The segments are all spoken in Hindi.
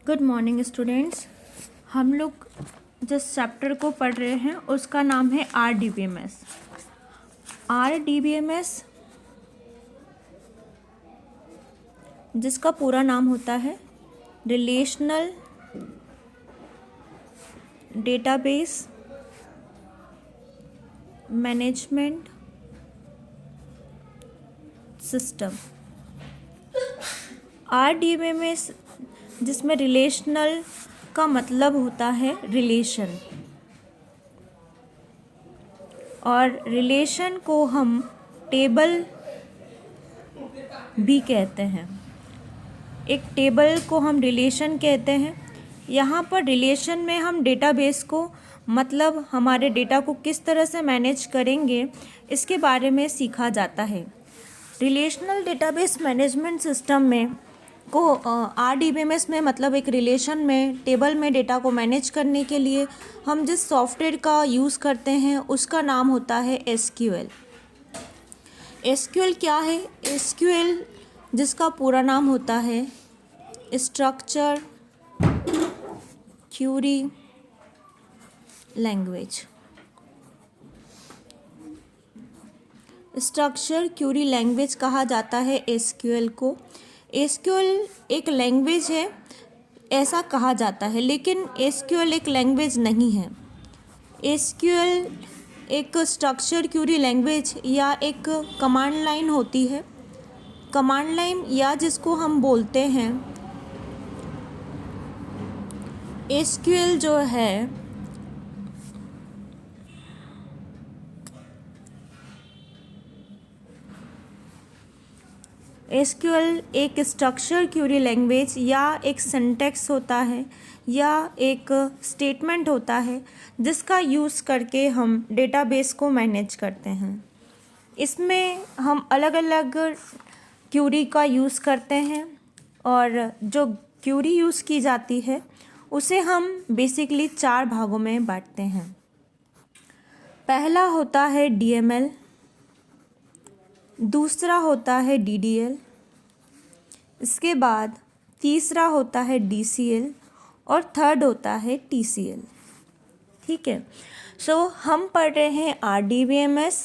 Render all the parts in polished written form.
Good morning students. हम लोग जिस चैप्टर को पढ़ रहे हैं उसका नाम है RDBMS। RDBMS जिसका पूरा नाम होता है relational database management system. RDBMS जिसमें रिलेशनल का मतलब होता है रिलेशन, और रिलेशन को हम टेबल भी कहते हैं। एक टेबल को हम रिलेशन कहते हैं। यहाँ पर रिलेशन में हम डेटाबेस को मतलब हमारे डेटा को किस तरह से मैनेज करेंगे इसके बारे में सीखा जाता है। रिलेशनल डेटाबेस मैनेजमेंट सिस्टम में को RDBMS में मतलब एक रिलेशन में टेबल में डेटा को मैनेज करने के लिए हम जिस सॉफ्टवेयर का यूज़ करते हैं उसका नाम होता है SQL। SQL क्या है? SQL जिसका पूरा नाम होता है structure Curie language. Structure Curie language कहा जाता है SQL को। SQL एक लैंग्वेज है ऐसा कहा जाता है, लेकिन SQL एक लैंग्वेज नहीं है। SQL एक स्ट्रक्चर क्यूरी लैंग्वेज या एक कमांड लाइन होती है। कमांड लाइन या जिसको हम बोलते हैं SQL जो है SQL एक स्ट्रक्चर क्यूरी लैंग्वेज या एक सिंटैक्स होता है या एक स्टेटमेंट होता है जिसका यूज़ करके हम डेटाबेस को मैनेज करते हैं। इसमें हम अलग अलग क्यूरी का यूज़ करते हैं, और जो क्यूरी यूज़ की जाती है उसे हम बेसिकली 4 भागों में बांटते हैं। पहला होता है DML, दूसरा होता है DDL, इसके बाद तीसरा होता है DCL और थर्ड होता है TCL। ठीक है, सो हम पढ़ रहे हैं RDBMS।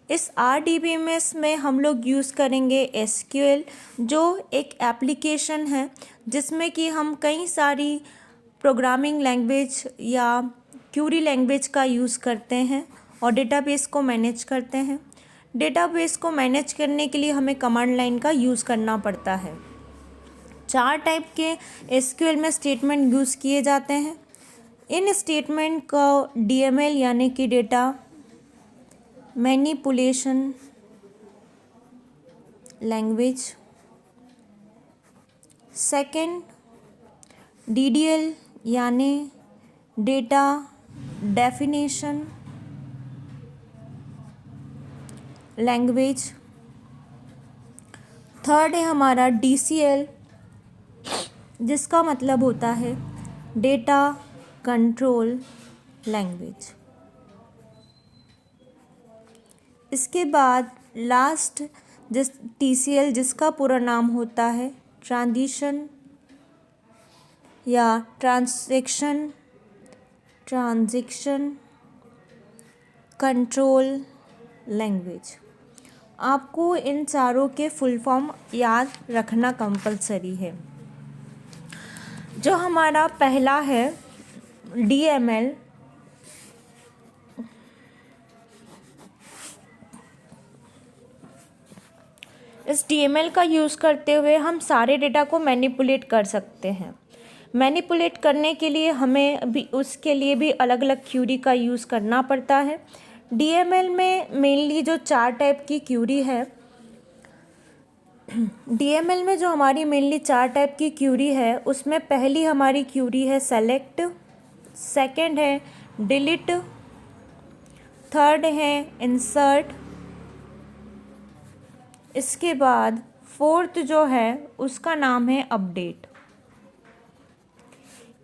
इस RDBMS में हम लोग यूज़ करेंगे SQL, जो एक एप्लीकेशन है जिसमें कि हम कई सारी प्रोग्रामिंग लैंग्वेज या क्यूरी लैंग्वेज का यूज़ करते हैं और डेटाबेस को मैनेज करते हैं। डेटाबेस को मैनेज करने के लिए हमें कमांड लाइन का यूज़ करना पड़ता है। 4 टाइप के SQL में स्टेटमेंट यूज़ किए जाते हैं। इन स्टेटमेंट को DML यानी कि data manipulation language, second DDL यानी डेटा डेफिनेशन लैंग्वेज, थर्ड है हमारा DCL जिसका मतलब होता है डेटा कंट्रोल लैंग्वेज। इसके बाद लास्ट TCL जिसका पूरा नाम होता है ट्रांजिशन या ट्रांजैक्शन कंट्रोल लैंग्वेज। आपको इन चारों के फुल फॉर्म याद रखना कंपलसरी है। जो हमारा पहला है DML, इस DML का यूज़ करते हुए हम सारे डेटा को मैनिपुलेट कर सकते हैं। मैनिपुलेट करने के लिए हमें भी उसके लिए भी अलग अलग क्यूरी का यूज़ करना पड़ता है। DML में मेनली जो 4 टाइप की क्यूरी है, DML में जो हमारी मेनली 4 टाइप की क्यूरी है उसमें पहली हमारी क्यूरी है सेलेक्ट, सेकंड है डिलीट, थर्ड है इंसर्ट, इसके बाद फोर्थ जो है उसका नाम है अपडेट।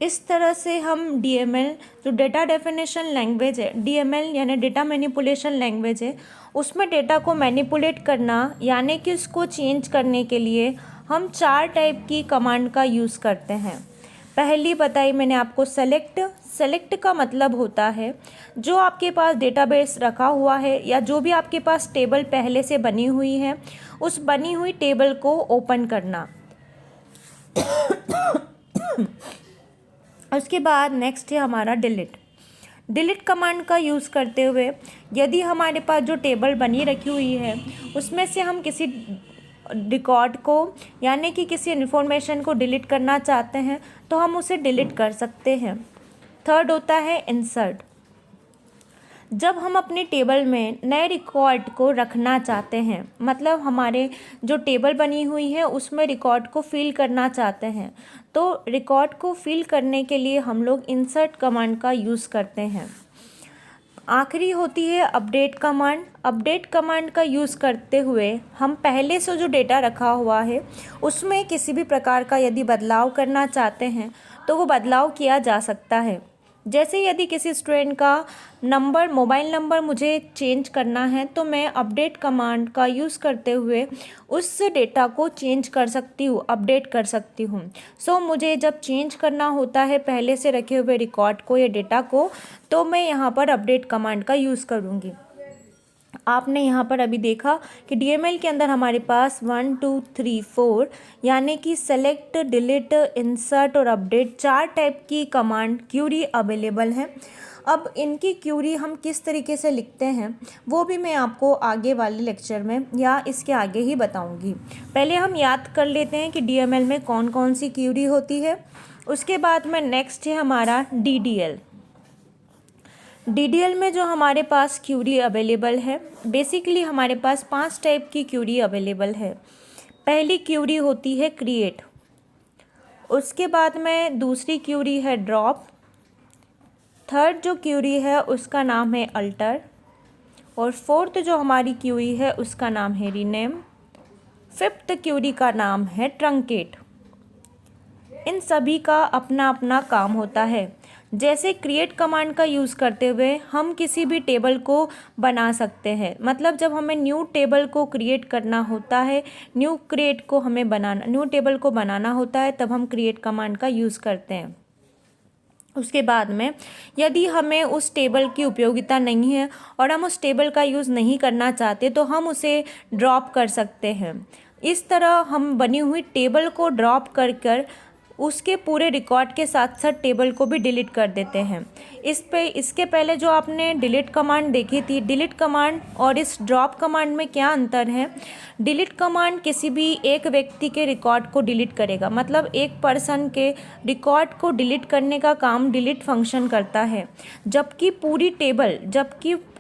इस तरह से हम DML जो डेटा डेफिनेशन लैंग्वेज है, DML यानी डेटा मैनिपुलेशन लैंग्वेज है, उसमें डेटा को मैनिपुलेट करना यानी कि उसको चेंज करने के लिए हम 4 टाइप की कमांड का यूज़ करते हैं। पहली बताई मैंने आपको सेलेक्ट। सेलेक्ट का मतलब होता है जो आपके पास डेटाबेस रखा हुआ है या जो भी आपके पास टेबल पहले से बनी हुई है उस बनी हुई टेबल को ओपन करना। उसके बाद नेक्स्ट है हमारा डिलीट। डिलीट कमांड का यूज़ करते हुए यदि हमारे पास जो टेबल बनी रखी हुई है उसमें से हम किसी रिकॉर्ड को यानी कि किसी इन्फॉर्मेशन को डिलीट करना चाहते हैं तो हम उसे डिलीट कर सकते हैं। थर्ड होता है इंसर्ट। जब हम अपनी टेबल में नए रिकॉर्ड को रखना चाहते हैं, मतलब हमारे जो टेबल बनी हुई है उसमें रिकॉर्ड को फिल करना चाहते हैं, तो रिकॉर्ड को फिल करने के लिए हम लोग इंसर्ट कमांड का यूज़ करते हैं। आखिरी होती है अपडेट कमांड। अपडेट कमांड का यूज़ करते हुए हम पहले से जो डेटा रखा हुआ है उसमें किसी भी प्रकार का यदि बदलाव करना चाहते हैं तो वो बदलाव किया जा सकता है। जैसे यदि किसी स्टूडेंट का नंबर, मोबाइल नंबर मुझे चेंज करना है तो मैं अपडेट कमांड का यूज़ करते हुए उस डेटा को चेंज कर सकती हूँ, अपडेट कर सकती हूँ। सो मुझे जब चेंज करना होता है पहले से रखे हुए रिकॉर्ड को या डेटा को तो मैं यहाँ पर अपडेट कमांड का यूज़ करूँगी। आपने यहाँ पर अभी देखा कि डीएमएल के अंदर हमारे पास 1 2 3 4 यानी कि सेलेक्ट, डिलीट, इंसर्ट और अपडेट 4 टाइप की कमांड क्यूरी अवेलेबल है। अब इनकी क्यूरी हम किस तरीके से लिखते हैं वो भी मैं आपको आगे वाले लेक्चर में या इसके आगे ही बताऊंगी। पहले हम याद कर लेते हैं कि डीएमएल में कौन कौन सी क्यूरी होती है। उसके बाद में नेक्स्ट है हमारा डीडीएल। डीडीएल में जो हमारे पास क्यूरी अवेलेबल है, बेसिकली हमारे पास 5 टाइप की क्यूरी अवेलेबल है। पहली क्यूरी होती है क्रिएट, उसके बाद में दूसरी क्यूरी है ड्रॉप, थर्ड जो क्यूरी है उसका नाम है अल्टर और फोर्थ जो हमारी क्यूरी है उसका नाम है रीनेम, फिफ्थ क्यूरी का नाम है ट्रंकेट। इन सभी का अपना अपना काम होता है। जैसे क्रिएट कमांड का यूज़ करते हुए हम किसी भी टेबल को बना सकते हैं, मतलब जब हमें न्यू टेबल को क्रिएट करना होता है, न्यू टेबल को बनाना होता है तब हम क्रिएट कमांड का यूज़ करते हैं। उसके बाद में यदि हमें उस टेबल की उपयोगिता नहीं है और हम उस टेबल का यूज़ नहीं करना चाहते तो हम उसे ड्रॉप कर सकते हैं। इस तरह हम बनी हुई टेबल को ड्रॉप कर उसके पूरे रिकॉर्ड के साथ साथ टेबल को भी डिलीट कर देते हैं। इसके पहले जो आपने डिलीट कमांड देखी थी, डिलीट कमांड और इस ड्रॉप कमांड में क्या अंतर है? डिलीट कमांड किसी भी एक व्यक्ति के रिकॉर्ड को डिलीट करेगा, मतलब एक पर्सन के रिकॉर्ड को डिलीट करने का काम डिलीट फंक्शन करता है, जबकि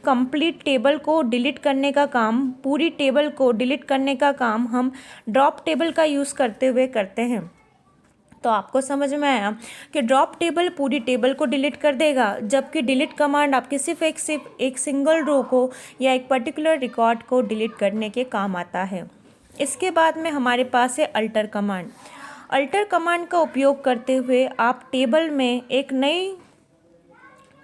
कंप्लीट टेबल को डिलीट करने का काम, पूरी टेबल को डिलीट करने का काम हम ड्रॉप टेबल का यूज़ करते हुए करते हैं। तो आपको समझ में आया कि ड्रॉप टेबल पूरी टेबल को डिलीट कर देगा, जबकि डिलीट कमांड आपके सिर्फ एक सिंगल रो को या एक पर्टिकुलर रिकॉर्ड को डिलीट करने के काम आता है। इसके बाद में हमारे पास है अल्टर कमांड। अल्टर कमांड का उपयोग करते हुए आप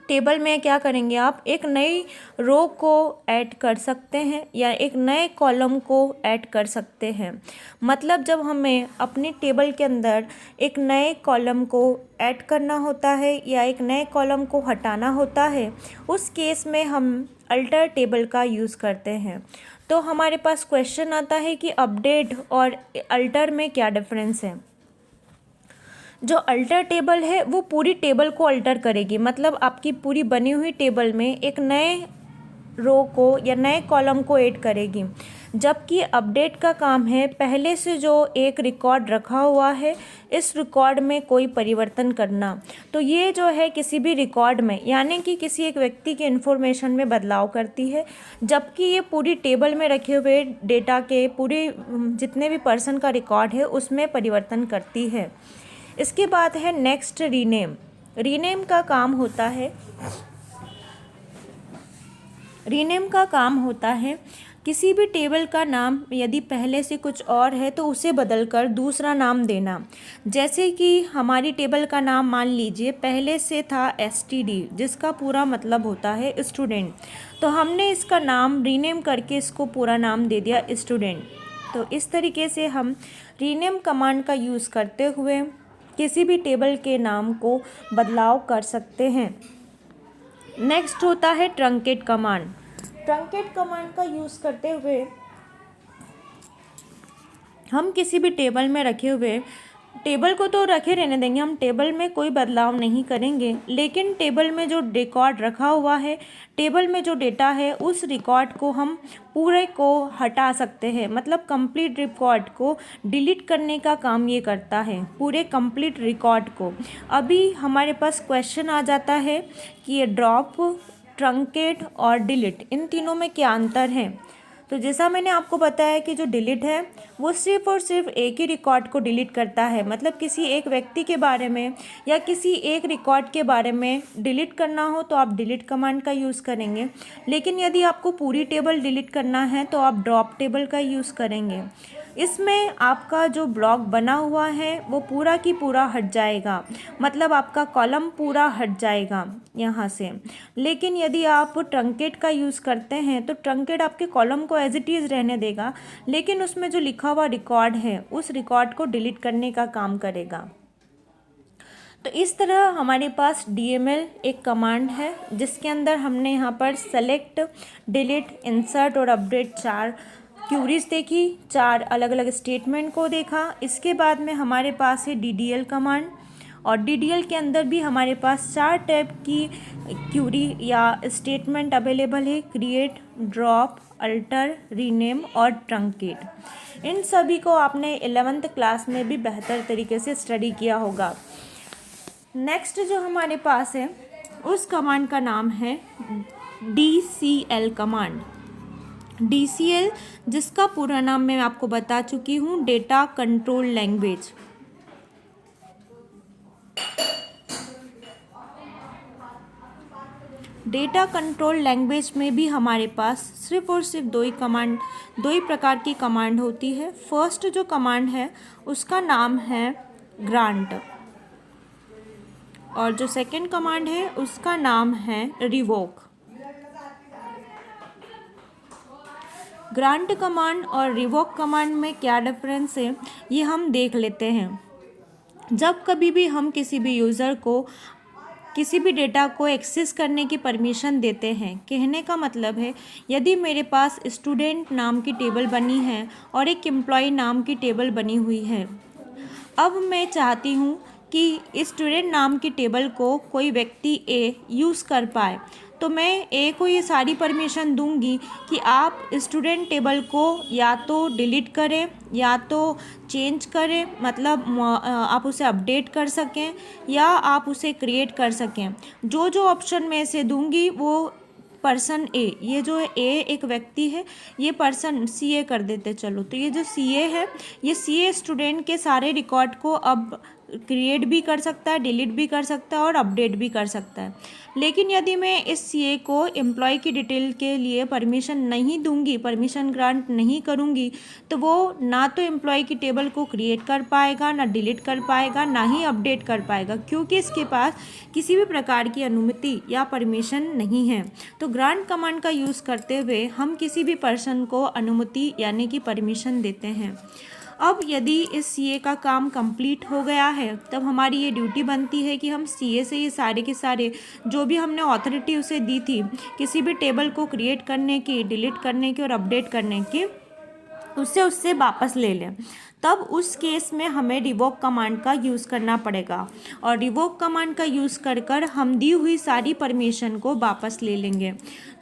टेबल में क्या करेंगे, आप एक नई रो को ऐड कर सकते हैं या एक नए कॉलम को ऐड कर सकते हैं। मतलब जब हमें अपनी टेबल के अंदर एक नए कॉलम को ऐड करना होता है या एक नए कॉलम को हटाना होता है, उस केस में हम अल्टर टेबल का यूज़ करते हैं। तो हमारे पास क्वेश्चन आता है कि अपडेट और अल्टर में क्या डिफरेंस है। जो अल्टर टेबल है वो पूरी टेबल को अल्टर करेगी, मतलब आपकी पूरी बनी हुई टेबल में एक नए रो को या नए कॉलम को ऐड करेगी, जबकि अपडेट का काम है पहले से जो एक रिकॉर्ड रखा हुआ है इस रिकॉर्ड में कोई परिवर्तन करना। तो ये जो है किसी भी रिकॉर्ड में यानी कि किसी एक व्यक्ति के इन्फॉर्मेशन में बदलाव करती है, जबकि ये पूरी टेबल में रखे हुए डेटा के पूरे जितने भी पर्सन का रिकॉर्ड है उसमें परिवर्तन करती है। इसके बाद है नेक्स्ट रीनेम। रीनेम का काम होता है किसी भी टेबल का नाम यदि पहले से कुछ और है तो उसे बदलकर दूसरा नाम देना। जैसे कि हमारी टेबल का नाम मान लीजिए पहले से था STD, जिसका पूरा मतलब होता है स्टूडेंट, तो हमने इसका नाम रीनेम करके इसको पूरा नाम दे दिया स्टूडेंट। तो इस तरीके से हम रीनेम कमांड का यूज़ करते हुए किसी भी टेबल के नाम को बदलाव कर सकते हैं। नेक्स्ट होता है ट्रंकेट कमांड। ट्रंकेट कमांड का यूज़ करते हुए हम किसी भी टेबल में रखे हुए टेबल को तो रखे रहने देंगे, हम टेबल में कोई बदलाव नहीं करेंगे, लेकिन टेबल में जो रिकॉर्ड रखा हुआ है, टेबल में जो डेटा है, उस रिकॉर्ड को हम पूरे को हटा सकते हैं। मतलब कंप्लीट रिकॉर्ड को डिलीट करने का काम ये करता है, पूरे कंप्लीट रिकॉर्ड को। अभी हमारे पास क्वेश्चन आ जाता है कि ये ड्रॉप, ट्रंकेट और डिलीट, इन तीनों में क्या अंतर है। तो जैसा मैंने आपको बताया कि जो डिलीट है वो सिर्फ और सिर्फ एक ही रिकॉर्ड को डिलीट करता है। मतलब किसी एक व्यक्ति के बारे में या किसी एक रिकॉर्ड के बारे में डिलीट करना हो तो आप डिलीट कमांड का यूज़ करेंगे, लेकिन यदि आपको पूरी टेबल डिलीट करना है तो आप ड्रॉप टेबल का यूज़ करेंगे। इसमें आपका जो ब्लॉक बना हुआ है वो पूरा की पूरा हट जाएगा, मतलब आपका कॉलम पूरा हट जाएगा यहाँ से। लेकिन यदि आप ट्रंकेट का यूज़ करते हैं तो ट्रंकेट आपके कॉलम को एज इट इज़ रहने देगा, लेकिन उसमें जो लिखा हुआ रिकॉर्ड है उस रिकॉर्ड को डिलीट करने का काम करेगा। तो इस तरह हमारे पास DML एक कमांड है जिसके अंदर हमने यहाँ पर सेलेक्ट, डिलीट, इंसर्ट और अपडेट 4 क्यूरीज देखी, 4 अलग अलग स्टेटमेंट को देखा। इसके बाद में हमारे पास है DDL कमांड, और DDL के अंदर भी हमारे पास 4 टाइप की क्यूरी या स्टेटमेंट अवेलेबल है, क्रिएट, ड्रॉप, अल्टर, रीनेम और ट्रंकेट। इन सभी को आपने 11th क्लास में भी बेहतर तरीके से स्टडी किया होगा। नेक्स्ट जो हमारे पास है उस कमांड का नाम है DCL कमांड। DCL जिसका पूरा नाम मैं आपको बता चुकी हूँ, data control language. Data control language में भी हमारे पास सिर्फ और सिर्फ दो ही प्रकार की कमांड होती है। फर्स्ट जो कमांड है उसका नाम है ग्रांट, और जो सेकंड कमांड है उसका नाम है रिवोक। ग्रांट कमांड और रिवोक कमांड में क्या डिफरेंस है ये हम देख लेते हैं। जब कभी भी हम किसी भी यूज़र को किसी भी डेटा को एक्सेस करने की परमिशन देते हैं, कहने का मतलब है यदि मेरे पास स्टूडेंट नाम की टेबल बनी है और एक एम्प्लॉय नाम की टेबल बनी हुई है, अब मैं चाहती हूँ कि स्टूडेंट नाम की टेबल को कोई व्यक्ति A यूज़ कर पाए, तो मैं A को ये सारी परमिशन दूंगी कि आप स्टूडेंट टेबल को या तो डिलीट करें या तो चेंज करें, मतलब आप उसे अपडेट कर सकें या आप उसे क्रिएट कर सकें। जो जो ऑप्शन मैं इसे दूंगी वो पर्सन A, ये जो है A एक व्यक्ति है, ये पर्सन CA कर देते चलो। तो ये जो CA है, ये CA स्टूडेंट के सारे रिकॉर्ड को अब क्रिएट भी कर सकता है, डिलीट भी कर सकता है और अपडेट भी कर सकता है। लेकिन यदि मैं इस CA को एम्प्लॉय की डिटेल के लिए परमिशन नहीं दूंगी, परमिशन ग्रांट नहीं करूंगी, तो वो ना तो एम्प्लॉय की टेबल को क्रिएट कर पाएगा, ना डिलीट कर पाएगा, ना ही अपडेट कर पाएगा, क्योंकि इसके पास किसी भी प्रकार की अनुमति या परमिशन नहीं है। तो ग्रांट कमांड का यूज़ करते हुए हम किसी भी पर्सन को अनुमति यानी कि परमिशन देते हैं। अब यदि इस CA का काम कंप्लीट हो गया है, तब हमारी ये ड्यूटी बनती है कि हम CA से ये सारे के सारे जो भी हमने ऑथोरिटी उसे दी थी किसी भी टेबल को क्रिएट करने की, डिलीट करने की और अपडेट करने की, उससे वापस ले लें। तब उस केस में हमें रिवोक कमांड का यूज़ करना पड़ेगा, और रिवोक कमांड का यूज़ कर हम दी हुई सारी परमिशन को वापस ले लेंगे।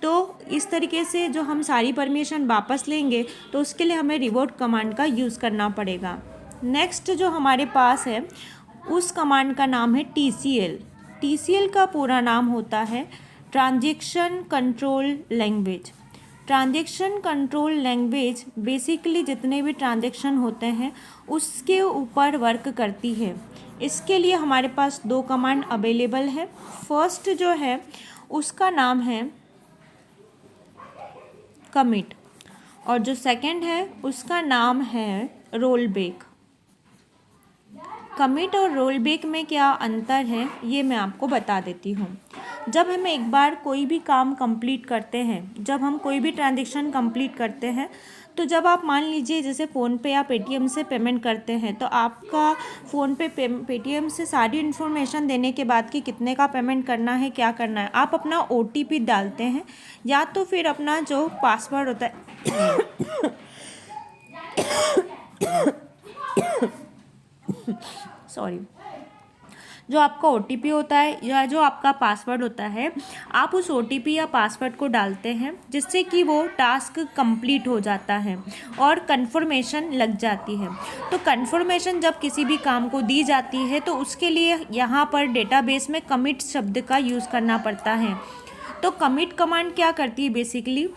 तो इस तरीके से जो हम सारी परमिशन वापस लेंगे तो उसके लिए हमें रिवोक कमांड का यूज़ करना पड़ेगा। नेक्स्ट जो हमारे पास है उस कमांड का नाम है TCL। TCL का पूरा नाम होता है transaction control language. Transaction control language basically जितने भी ट्रांजैक्शन होते हैं उसके ऊपर वर्क करती है। इसके लिए हमारे पास 2 कमांड अवेलेबल है। फर्स्ट जो है उसका नाम है कमिट, और जो सेकंड है उसका नाम है रोल बैक। कमिट और रोल बैक में क्या अंतर है ये मैं आपको बता देती हूँ। जब हम एक बार कोई भी काम कंप्लीट करते हैं, जब हम कोई भी ट्रांजैक्शन कंप्लीट करते हैं, तो जब आप मान लीजिए जैसे फ़ोनपे या पेटीएम से पेमेंट करते हैं तो आपका फ़ोनपे पेटीएम से सारी इन्फॉर्मेशन देने के बाद कि कितने का पेमेंट करना है, क्या करना है, आप अपना ओटीपी डालते हैं या तो फिर अपना जो पासवर्ड होता है सॉरी, जो आपका ओटीपी होता है या जो आपका पासवर्ड होता है, आप उस ओटीपी या पासवर्ड को डालते हैं जिससे कि वो टास्क कंप्लीट हो जाता है और कंफर्मेशन लग जाती है। तो कंफर्मेशन जब किसी भी काम को दी जाती है तो उसके लिए यहाँ पर डेटाबेस में कमिट शब्द का यूज़ करना पड़ता है। तो कमिट कमांड क्या करती है बेसिकली,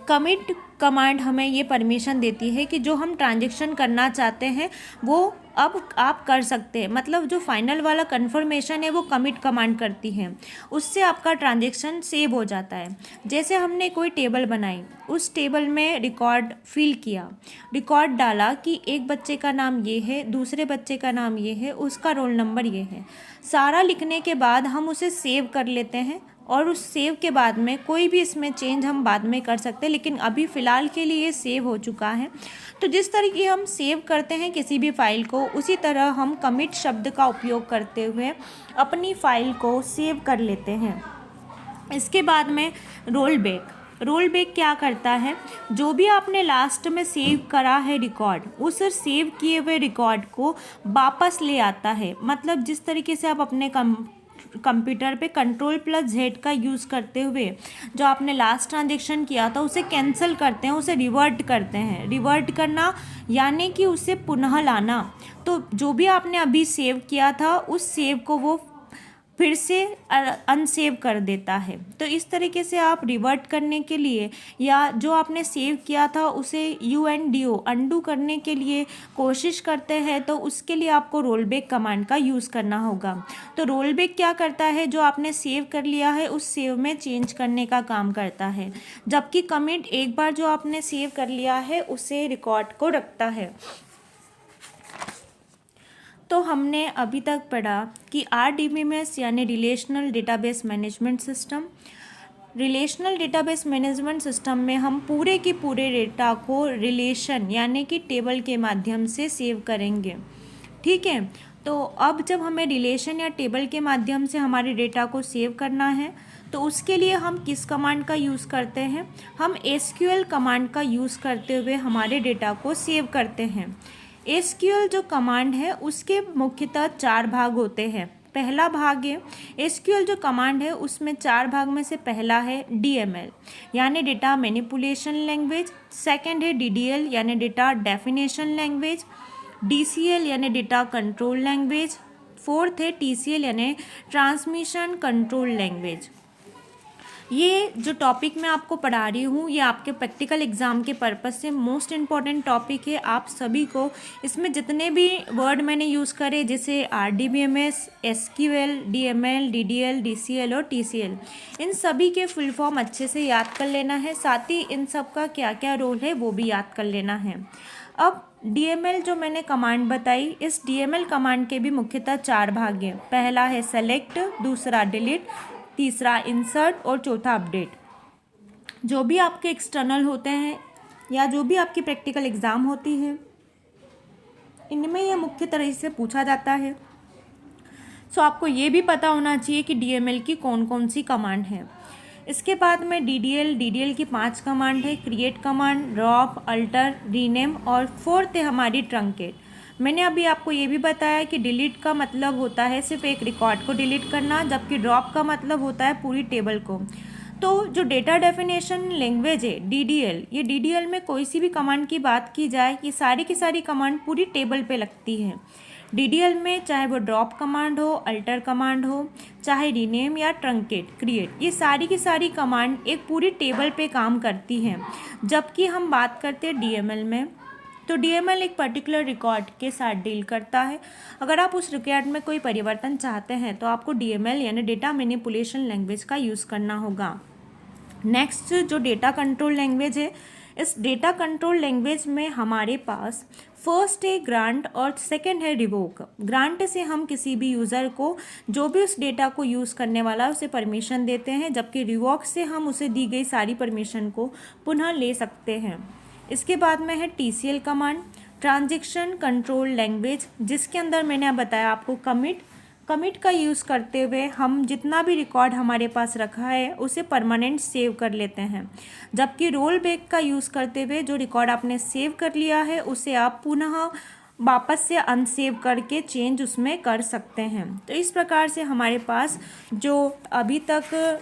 कमिट कमांड हमें ये परमिशन देती है कि जो हम ट्रांजैक्शन करना चाहते हैं वो अब आप कर सकते हैं, मतलब जो फाइनल वाला कंफर्मेशन है वो कमिट कमांड करती है, उससे आपका ट्रांजैक्शन सेव हो जाता है। जैसे हमने कोई टेबल बनाई, उस टेबल में रिकॉर्ड फिल किया, रिकॉर्ड डाला कि एक बच्चे का नाम ये है, दूसरे बच्चे का नाम ये है, उसका रोल नंबर ये है, सारा लिखने के बाद हम उसे सेव कर लेते हैं और उस सेव के बाद में कोई भी इसमें चेंज हम बाद में कर सकते हैं, लेकिन अभी फ़िलहाल के लिए सेव हो चुका है। तो जिस तरीके हम सेव करते हैं किसी भी फाइल को, उसी तरह हम कमिट शब्द का उपयोग करते हुए अपनी फाइल को सेव कर लेते हैं। इसके बाद में रोल बैक क्या करता है, जो भी आपने लास्ट में सेव करा है रिकॉर्ड, उस सेव किए हुए रिकॉर्ड को वापस ले आता है। मतलब जिस तरीके से आप अपने कंप्यूटर पे Ctrl+Z का यूज़ करते हुए जो आपने लास्ट ट्रांजेक्शन किया था उसे कैंसिल करते हैं, उसे रिवर्ट करते हैं। रिवर्ट करना यानी कि उसे पुनः लाना। तो जो भी आपने अभी सेव किया था उस सेव को वो फिर से अनसेव कर देता है। तो इस तरीके से आप रिवर्ट करने के लिए या जो आपने सेव किया था उसे अंडू करने के लिए कोशिश करते हैं, तो उसके लिए आपको रोलबैक कमांड का यूज़ करना होगा। तो रोलबैक क्या करता है, जो आपने सेव कर लिया है उस सेव में चेंज करने का काम करता है, जबकि कमिट एक बार जो आपने सेव कर लिया है उसे रिकॉर्ड को रखता है। तो हमने अभी तक पढ़ा कि RDBMS यानी relational database management system. Relational database management system में हम पूरे के पूरे डेटा को रिलेशन यानी कि टेबल के माध्यम से सेव करेंगे। ठीक है, तो अब जब हमें रिलेशन या टेबल के माध्यम से हमारे डेटा को सेव करना है तो उसके लिए हम किस कमांड का यूज़ करते हैं, हम SQL कमांड का यूज़ करते हुए हमारे डेटा को सेव करते हैं। SQL जो कमांड है उसके मुख्यतः 4 भाग होते हैं। पहला भाग है SQL जो कमांड है उसमें 4 भाग में से पहला है DML यानी डेटा मैनिपुलेशन लैंग्वेज, सेकंड है DDL यानी डेटा डेफिनेशन लैंग्वेज, DCL यानी डेटा कंट्रोल लैंग्वेज, फोर्थ है TCL यानी ट्रांसमिशन कंट्रोल लैंग्वेज। ये जो टॉपिक मैं आपको पढ़ा रही हूँ ये आपके प्रैक्टिकल एग्ज़ाम के पर्पज़ से मोस्ट इम्पॉर्टेंट टॉपिक है। आप सभी को इसमें जितने भी वर्ड मैंने यूज़ करे जैसे RDBMS, SQL, DML, DDL, DCL और TCL, इन सभी के फुल फॉर्म अच्छे से याद कर लेना है, साथ ही इन सब का क्या क्या रोल है वो भी याद कर लेना है। अब DML जो मैंने कमांड बताई, इस DML कमांड के भी मुख्यतः 4 भाग हैं। पहला है सेलेक्ट, दूसरा डिलीट, तीसरा इंसर्ट और चौथा अपडेट। जो भी आपके एक्सटर्नल होते हैं या जो भी आपकी प्रैक्टिकल एग्ज़ाम होती है इनमें यह मुख्य तरह से पूछा जाता है। सो आपको ये भी पता होना चाहिए कि DML की कौन कौन सी कमांड है। इसके बाद में DDL की 5 कमांड है, create command, drop, alter, rename और फोर्थ है हमारी ट्रंकेट। मैंने अभी आपको ये भी बताया कि डिलीट का मतलब होता है सिर्फ एक रिकॉर्ड को डिलीट करना, जबकि ड्रॉप का मतलब होता है पूरी टेबल को। तो जो डेटा डेफिनेशन लैंग्वेज है DDL, ये DDL में कोई सी भी कमांड की बात की जाए कि सारी की सारी कमांड पूरी टेबल पे लगती है। DDL में चाहे वो ड्रॉप कमांड हो, अल्टर कमांड हो, चाहे रीनेम या ट्रंकेट, क्रिएट, ये सारी की सारी कमांड एक पूरी टेबल पे काम करती हैं। जबकि हम बात करते हैं DML में, तो DML एक पर्टिकुलर रिकॉर्ड के साथ डील करता है। अगर आप उस रिकॉर्ड में कोई परिवर्तन चाहते हैं तो आपको DML यानी डेटा मैनिपुलेशन लैंग्वेज का यूज़ करना होगा। नेक्स्ट जो डेटा कंट्रोल लैंग्वेज है, इस डेटा कंट्रोल लैंग्वेज में हमारे पास फर्स्ट है ग्रांट और सेकंड है रिवोक। ग्रांट से हम किसी भी यूज़र को जो भी उस डेटा को यूज़ करने वाला है उसे परमिशन देते हैं, जबकि रिवोक से हम उसे दी गई सारी परमिशन को पुनः ले सकते हैं। इसके बाद में है TCL command, transaction control language, जिसके अंदर मैंने बताया आपको कमिट का यूज़ करते हुए हम जितना भी रिकॉर्ड हमारे पास रखा है उसे परमानेंट सेव कर लेते हैं, जबकि रोल बैक का यूज़ करते हुए जो रिकॉर्ड आपने सेव कर लिया है उसे आप पुनः वापस से अनसेव करके चेंज उसमें कर सकते हैं। तो इस प्रकार से हमारे पास जो अभी तक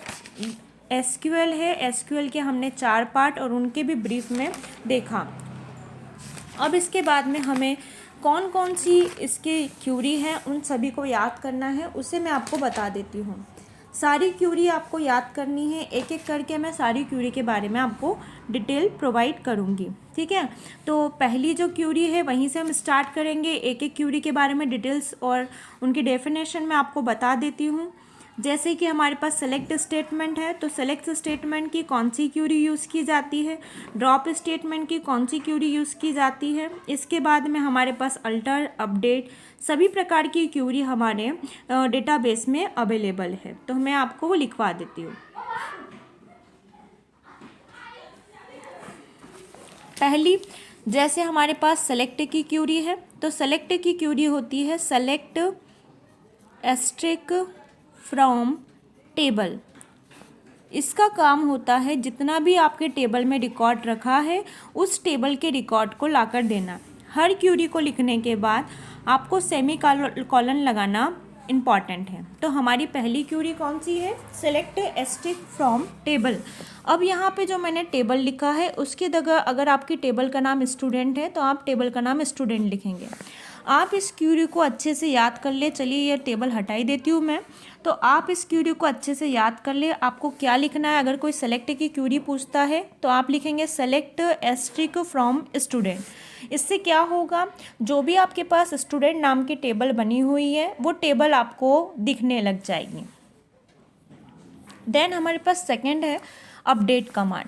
SQL है, SQL के हमने 4 पार्ट और उनके भी ब्रीफ में देखा। अब इसके बाद में हमें कौन कौन सी इसकी क्यूरी है उन सभी को याद करना है, उसे मैं आपको बता देती हूँ। सारी क्यूरी आपको याद करनी है, एक एक करके मैं सारी क्यूरी के बारे में आपको डिटेल प्रोवाइड करूँगी, ठीक है। तो पहली जो क्यूरी है वहीं से हम स्टार्ट करेंगे, एक एक क्यूरी के बारे में डिटेल्स और उनकी डेफिनेशन मैं आपको बता देती हूँ। जैसे कि हमारे पास सेलेक्ट स्टेटमेंट है, तो सेलेक्ट स्टेटमेंट की कौन सी क्यूरी यूज़ की जाती है, ड्रॉप स्टेटमेंट की कौन सी क्यूरी यूज़ की जाती है। इसके बाद में हमारे पास अल्टर, अपडेट, सभी प्रकार की क्यूरी हमारे डेटाबेस में अवेलेबल है। तो मैं आपको वो लिखवा देती हूँ। पहली, जैसे हमारे पास सेलेक्ट की क्यूरी है, तो सेलेक्ट की क्यूरी होती है सेलेक्ट एस्ट्रिक फ्रॉम टेबल। इसका काम होता है जितना भी आपके टेबल में रिकॉर्ड रखा है उस टेबल के रिकॉर्ड को लाकर देना। हर क्यूरी को लिखने के बाद आपको सेमी कॉलन लगाना इम्पॉर्टेंट है। तो हमारी पहली क्यूरी कौन सी है, सेलेक्ट एस्ट्रिक फ्रॉम टेबल। अब यहाँ पे जो मैंने टेबल लिखा है उसकी जगह अगर आपकी टेबल का नाम स्टूडेंट है तो आप टेबल का नाम स्टूडेंट लिखेंगे। आप इस क्यूरी को अच्छे से याद कर ले। चलिए ये टेबल हटाई देती हूँ मैं। तो आप इस क्यूरी को अच्छे से याद कर ले, आपको क्या लिखना है। अगर कोई सेलेक्ट की क्यूरी पूछता है तो आप लिखेंगे सेलेक्ट एस्ट्रिक फ्रॉम स्टूडेंट। इससे क्या होगा, जो भी आपके पास स्टूडेंट नाम की टेबल बनी हुई है वो टेबल आपको दिखने लग जाएगी। देन हमारे पास सेकंड है अपडेट कमांड।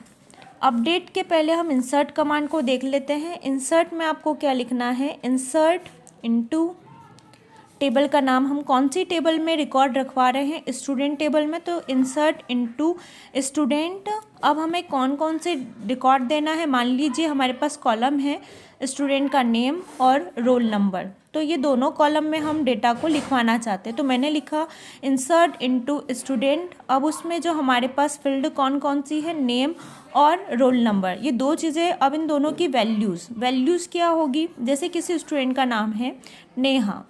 अपडेट के पहले हम इंसर्ट कमांड को देख लेते हैं। इंसर्ट में आपको क्या लिखना है, इंसर्ट इनटू टेबल का नाम, हम कौन सी टेबल में रिकॉर्ड रखवा रहे हैं, स्टूडेंट टेबल में, तो इंसर्ट इनटू स्टूडेंट। अब हमें कौन कौन से रिकॉर्ड देना है, मान लीजिए हमारे पास कॉलम है स्टूडेंट का नेम और रोल नंबर, तो ये दोनों कॉलम में हम डेटा को लिखवाना चाहते हैं। तो मैंने लिखा इंसर्ट इनटू स्टूडेंट। अब उसमें जो हमारे पास फील्ड कौन कौन सी है, नेम और रोल नंबर, ये दो चीज़ें। अब इन दोनों की वैल्यूज़ क्या होगी, जैसे किसी स्टूडेंट का नाम है नेहा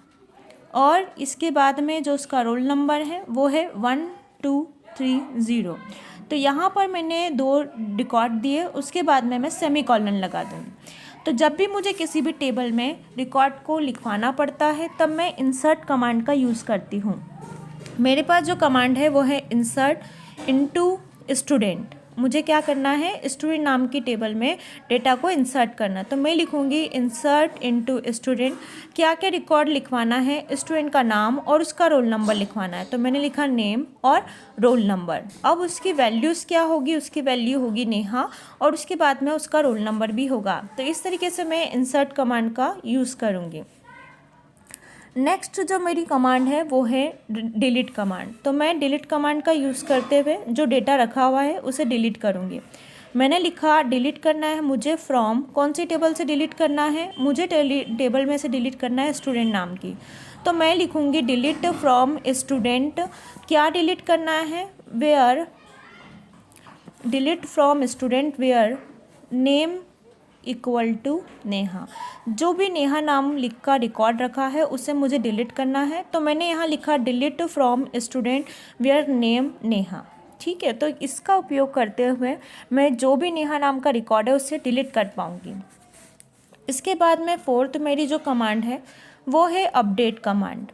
और इसके बाद में जो उसका रोल नंबर है वो है 1230। तो यहाँ पर मैंने 2 रिकॉर्ड दिए, उसके बाद में मैं सेमी कॉलन लगा दूँगी। तो जब भी मुझे किसी भी टेबल में रिकॉर्ड को लिखवाना पड़ता है तब मैं इंसर्ट कमांड का यूज़ करती हूँ। मेरे पास जो कमांड है वो है इंसर्ट इनटू स्टूडेंट। मुझे क्या करना है, स्टूडेंट नाम की टेबल में डेटा को इंसर्ट करना। तो मैं लिखूंगी इंसर्ट इनटू स्टूडेंट। क्या क्या रिकॉर्ड लिखवाना है, स्टूडेंट का नाम और उसका रोल नंबर लिखवाना है। तो मैंने लिखा नेम और रोल नंबर। अब उसकी वैल्यूज़ क्या होगी, उसकी वैल्यू होगी नेहा और उसके बाद में उसका रोल नंबर भी होगा। तो इस तरीके से मैं इंसर्ट कमांड का यूज़ करूँगी। नेक्स्ट जो मेरी कमांड है वो है डिलीट कमांड। तो मैं डिलीट कमांड का यूज़ करते हुए जो डेटा रखा हुआ है उसे डिलीट करूँगी। मैंने लिखा डिलीट करना है मुझे फ्रॉम, कौन सी टेबल से डिलीट करना है, मुझे टेबल में से डिलीट करना है स्टूडेंट नाम की। तो मैं लिखूँगी डिलीट फ्रॉम स्टूडेंट। क्या डिलीट करना है, where delete from student where name equal to Neha. जो भी नेहा नाम लिख का रिकॉर्ड रखा है उसे मुझे डिलीट करना है। तो मैंने यहाँ लिखा delete from student where name Neha. ठीक है, तो इसका उपयोग करते हुए मैं जो भी नेहा नाम का रिकॉर्ड है उसे डिलीट कर पाऊँगी। इसके बाद में फोर्थ मेरी जो कमांड है वो है अपडेट कमांड।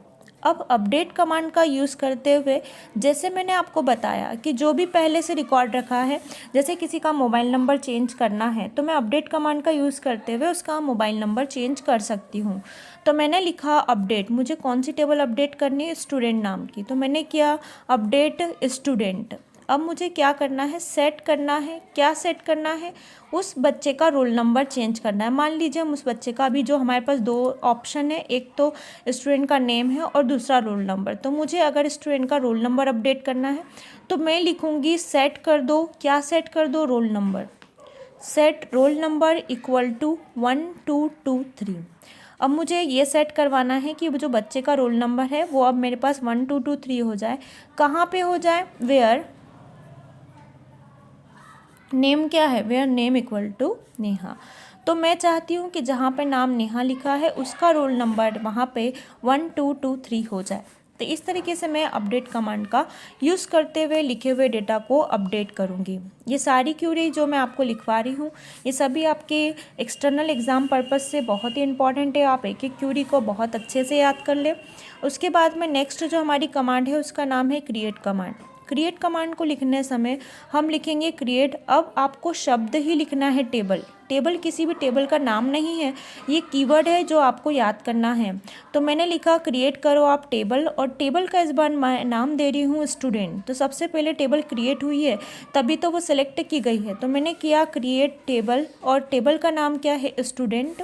अब अपडेट कमांड का यूज़ करते हुए जैसे मैंने आपको बताया कि जो भी पहले से रिकॉर्ड रखा है, जैसे किसी का मोबाइल नंबर चेंज करना है तो मैं अपडेट कमांड का यूज़ करते हुए उसका मोबाइल नंबर चेंज कर सकती हूँ। तो मैंने लिखा अपडेट, मुझे कौन सी टेबल अपडेट करनी है, स्टूडेंट नाम की। तो मैंने किया अपडेट स्टूडेंट। अब मुझे क्या करना है, सेट करना है। क्या सेट करना है, उस बच्चे का रोल नंबर चेंज करना है। मान लीजिए हम उस बच्चे का अभी जो हमारे पास 2 ऑप्शन है, एक तो स्टूडेंट का नेम है और दूसरा रोल नंबर। तो मुझे अगर स्टूडेंट का रोल नंबर अपडेट करना है तो मैं लिखूँगी सेट कर दो। क्या सेट कर दो, roll number. Set roll number equal to 1 2 2 3। अब मुझे ये सेट करवाना है कि जो बच्चे का रोल नंबर है वो अब मेरे पास 1 2 2 3 हो जाए। कहाँ पे हो जाए? वेयर नेम क्या है? Where name equal to Neha. तो मैं चाहती हूँ कि जहाँ पे नाम नेहा लिखा है उसका रोल नंबर वहाँ पे 1 2 2 3 हो जाए। तो इस तरीके से मैं अपडेट कमांड का यूज़ करते हुए लिखे हुए डेटा को अपडेट करूँगी। ये सारी क्यूरी जो मैं आपको लिखवा रही हूँ ये सभी आपके एक्सटर्नल एग्ज़ाम पर्पज़ से बहुत ही इंपॉर्टेंट है। आप एक एक क्यूरी को बहुत अच्छे से याद कर लें। उसके बाद में नेक्स्ट जो हमारी कमांड है उसका नाम है क्रिएट कमांड। क्रिएट कमांड को लिखने समय हम लिखेंगे क्रिएट। अब आपको शब्द ही लिखना है टेबल। टेबल किसी भी टेबल का नाम नहीं है, ये कीवर्ड है जो आपको याद करना है। तो मैंने लिखा क्रिएट करो आप टेबल, और टेबल का इस बार मैं नाम दे रही हूँ स्टूडेंट। तो सबसे पहले टेबल क्रिएट हुई है तभी तो वो सिलेक्ट की गई है। तो मैंने किया क्रिएट टेबल, और टेबल का नाम क्या है? स्टूडेंट।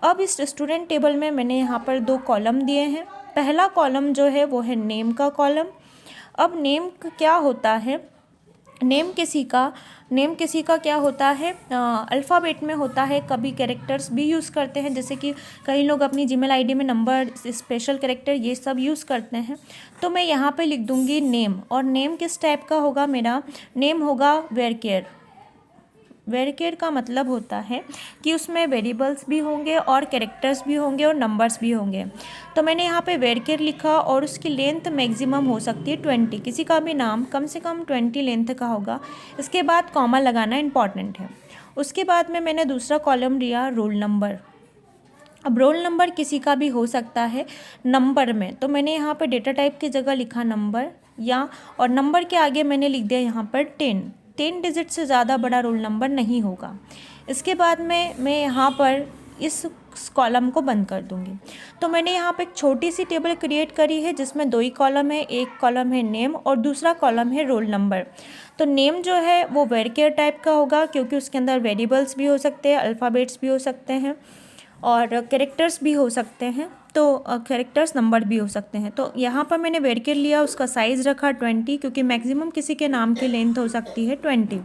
अब इस स्टूडेंट टेबल में मैंने यहाँ पर 2 कॉलम दिए हैं। पहला कॉलम जो है वो है नेम का कॉलम। अब नेम क्या होता है? नेम किसी का क्या होता है? अल्फ़ाबेट में होता है। कभी कैरेक्टर्स भी यूज़ करते हैं, जैसे कि कई लोग अपनी जीमेल आईडी में नंबर, स्पेशल कैरेक्टर ये सब यूज़ करते हैं। तो मैं यहाँ पे लिख दूँगी नेम। और नेम किस टाइप का होगा? मेरा नेम होगा वेरकेयर। वेरकेयर का मतलब होता है कि उसमें वेरिएबल्स भी होंगे और कैरेक्टर्स भी होंगे और नंबर्स भी होंगे। तो मैंने यहाँ पे वेरकेयर लिखा, और उसकी लेंथ मैक्सिमम हो सकती है 20। किसी का भी नाम कम से कम 20 लेंथ का होगा। इसके बाद कॉमा लगाना इंपॉर्टेंट है। उसके बाद में मैंने दूसरा कॉलम लिया रोल नंबर। अब रोल नंबर किसी का भी हो सकता है नंबर में, तो मैंने यहाँ पर डेटा टाइप की जगह लिखा नंबर, और नंबर के आगे मैंने लिख दिया यहाँ पर 10 डिजिट से ज़्यादा बड़ा रोल नंबर नहीं होगा। इसके बाद में मैं यहाँ पर इस कॉलम को बंद कर दूँगी। तो मैंने यहाँ पे एक छोटी सी टेबल क्रिएट करी है जिसमें 2 ही कॉलम है। एक कॉलम है नेम और दूसरा कॉलम है रोल नंबर। तो नेम जो है वो वेरकेयर टाइप का होगा, क्योंकि उसके अंदर वेरिएबल्स भी हो सकते हैं, अल्फ़ाबेट्स भी हो सकते हैं और कैरेक्टर्स भी हो सकते हैं। तो कैरेक्टर्स नंबर भी हो सकते हैं। तो यहाँ पर मैंने वेरकेयर लिया, उसका साइज़ रखा 20, क्योंकि मैक्सिमम किसी के नाम की लेंथ हो सकती है 20।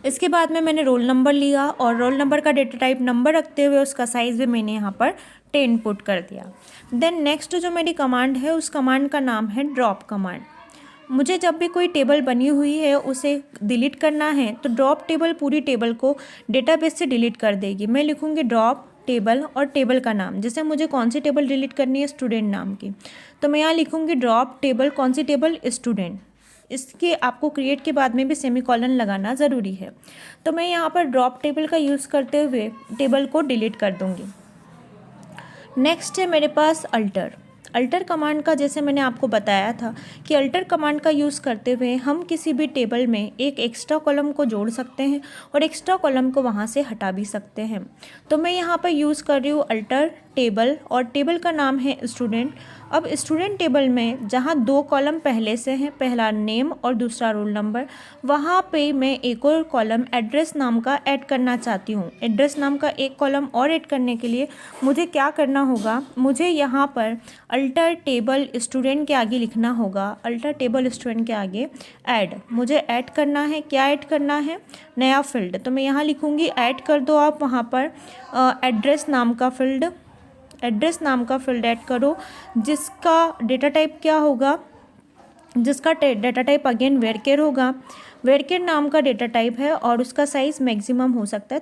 इसके बाद में मैंने रोल नंबर लिया, और रोल नंबर का डेटा टाइप नंबर रखते हुए उसका साइज़ भी मैंने यहाँ पर 10 पुट कर दिया। देन नेक्स्ट जो मेरी कमांड है उस कमांड का नाम है ड्रॉप कमांड। मुझे जब भी कोई टेबल बनी हुई है उसे डिलीट करना है तो ड्रॉप टेबल पूरी टेबल को डेटाबेस से डिलीट कर देगी। मैं लिखूँगी ड्रॉप टेबल और टेबल का नाम। जैसे मुझे कौन सी टेबल डिलीट करनी है? स्टूडेंट नाम की। तो मैं यहाँ लिखूँगी ड्रॉप टेबल, कौन सी टेबल? स्टूडेंट। इसके आपको क्रिएट के बाद में भी सेमीकोलन लगाना ज़रूरी है। तो मैं यहाँ पर ड्रॉप टेबल का यूज़ करते हुए टेबल को डिलीट कर दूँगी। नेक्स्ट है मेरे पास अल्टर। अल्टर कमांड का जैसे मैंने आपको बताया था कि अल्टर कमांड का यूज़ करते हुए हम किसी भी टेबल में एक एक्स्ट्रा कॉलम को जोड़ सकते हैं और एक्स्ट्रा कॉलम को वहाँ से हटा भी सकते हैं। तो मैं यहाँ पर यूज़ कर रही हूँ अल्टर टेबल, और टेबल का नाम है स्टूडेंट। अब स्टूडेंट टेबल में जहाँ 2 कॉलम पहले से हैं, पहला नेम और दूसरा रोल नंबर, वहाँ पे मैं एक और कॉलम एड्रेस नाम का ऐड करना चाहती हूँ। एड्रेस नाम का एक कॉलम और ऐड करने के लिए मुझे क्या करना होगा? मुझे यहाँ पर अल्टर टेबल स्टूडेंट के आगे लिखना होगा, अल्टर टेबल स्टूडेंट के आगे ऐड। मुझे ऐड करना है, क्या ऐड करना है? नया फील्ड। तो मैं यहाँ लिखूँगी ऐड कर दो आप वहाँ पर एड्रेस नाम का फील्ड। एड्रेस नाम का फील्ड ऐड करो, जिसका डेटा टाइप क्या होगा? जिसका डेटा टाइप अगेन वेरकेयर होगा। वेरकेयर नाम का डेटा टाइप है और उसका साइज़ मैक्सिमम हो सकता है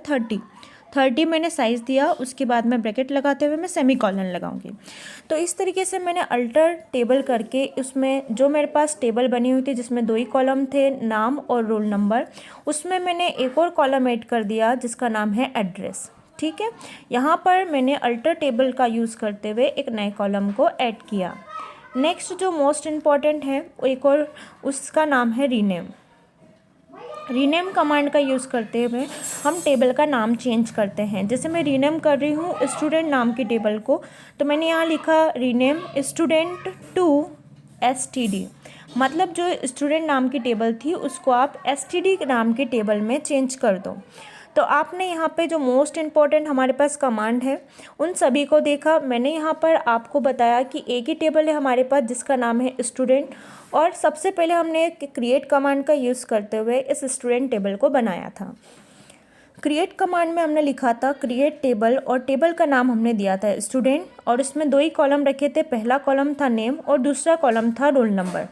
30 मैंने साइज़ दिया। उसके बाद मैं ब्रैकेट लगाते हुए मैं सेमीकोलन लगाऊंगी। तो इस तरीके से मैंने अल्टर टेबल करके उसमें जो मेरे पास टेबल बनी हुई थी जिसमें 2 ही कॉलम थे, नाम और रोल नंबर, उसमें मैंने एक और कॉलम ऐड कर दिया जिसका नाम है एड्रेस। ठीक है, यहाँ पर मैंने अल्टर टेबल का यूज़ करते हुए एक नए कॉलम को ऐड किया। नेक्स्ट जो मोस्ट इम्पॉर्टेंट है एक और, उसका नाम है रीनेम। रीनेम कमांड का यूज़ करते हुए हम टेबल का नाम चेंज करते हैं। जैसे मैं रीनेम कर रही हूँ स्टूडेंट नाम की टेबल को, तो मैंने यहाँ लिखा रीनेम स्टूडेंट टू STD। मतलब जो स्टूडेंट नाम की टेबल थी उसको आप STD नाम की टेबल में चेंज कर दो। तो आपने यहाँ पे जो मोस्ट इम्पॉर्टेंट हमारे पास कमांड है उन सभी को देखा। मैंने यहाँ पर आपको बताया कि एक ही टेबल है हमारे पास जिसका नाम है स्टूडेंट, और सबसे पहले हमने क्रिएट कमांड का यूज़ करते हुए इस स्टूडेंट टेबल को बनाया था। क्रिएट कमांड में हमने लिखा था क्रिएट टेबल और टेबल का नाम हमने दिया था स्टूडेंट और इसमें 2 ही कॉलम रखे थे। पहला कॉलम था नेम और दूसरा कॉलम था रोल नंबर।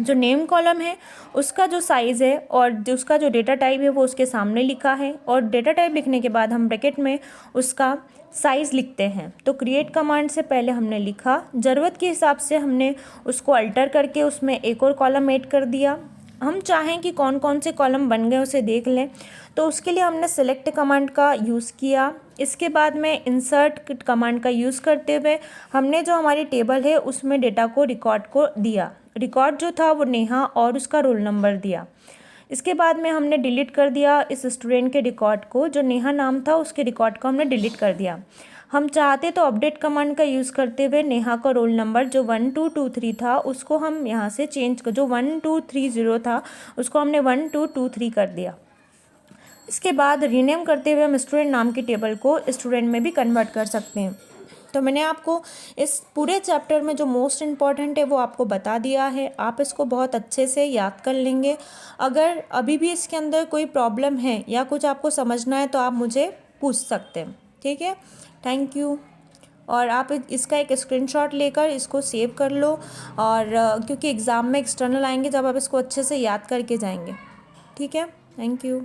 जो नेम कॉलम है उसका जो साइज़ है और जो उसका जो डेटा टाइप है वो उसके सामने लिखा है और डेटा टाइप लिखने के बाद हम ब्रैकेट में उसका साइज़ लिखते हैं। तो क्रिएट कमांड से पहले हमने लिखा, ज़रूरत के हिसाब से हमने उसको अल्टर करके उसमें एक और कॉलम ऐड कर दिया। हम चाहें कि कौन कौन से कॉलम बन गए उसे देख लें, तो उसके लिए हमने सेलेक्ट कमांड का यूज़ किया। इसके बाद में इंसर्ट कमांड का यूज़ करते हुए हमने जो हमारी टेबल है उसमें डेटा को रिकॉर्ड को दिया। रिकॉर्ड जो था वो नेहा और उसका रोल नंबर दिया। इसके बाद में हमने डिलीट कर दिया इस स्टूडेंट के रिकॉर्ड को, जो नेहा नाम था उसके रिकॉर्ड को हमने डिलीट कर दिया। हम चाहते तो अपडेट कमांड का यूज़ करते हुए नेहा का रोल नंबर जो 1223 था उसको हम यहाँ से चेंज कर, जो 1230 था उसको हमने 1223 कर दिया। इसके बाद रीनेम करते हुए हम स्टूडेंट नाम की टेबल को स्टूडेंट में भी कन्वर्ट कर सकते हैं। तो मैंने आपको इस पूरे चैप्टर में जो मोस्ट इम्पॉर्टेंट है वो आपको बता दिया है। आप इसको बहुत अच्छे से याद कर लेंगे। अगर अभी भी इसके अंदर कोई प्रॉब्लम है या कुछ आपको समझना है तो आप मुझे पूछ सकते हैं, ठीक है। Thank you. और आप इसका एक स्क्रीनशॉट लेकर इसको सेव कर लो और क्योंकि एग्ज़ाम में एक्सटर्नल आएंगे जब आप इसको अच्छे से याद करके जाएंगे, ठीक है। Thank you.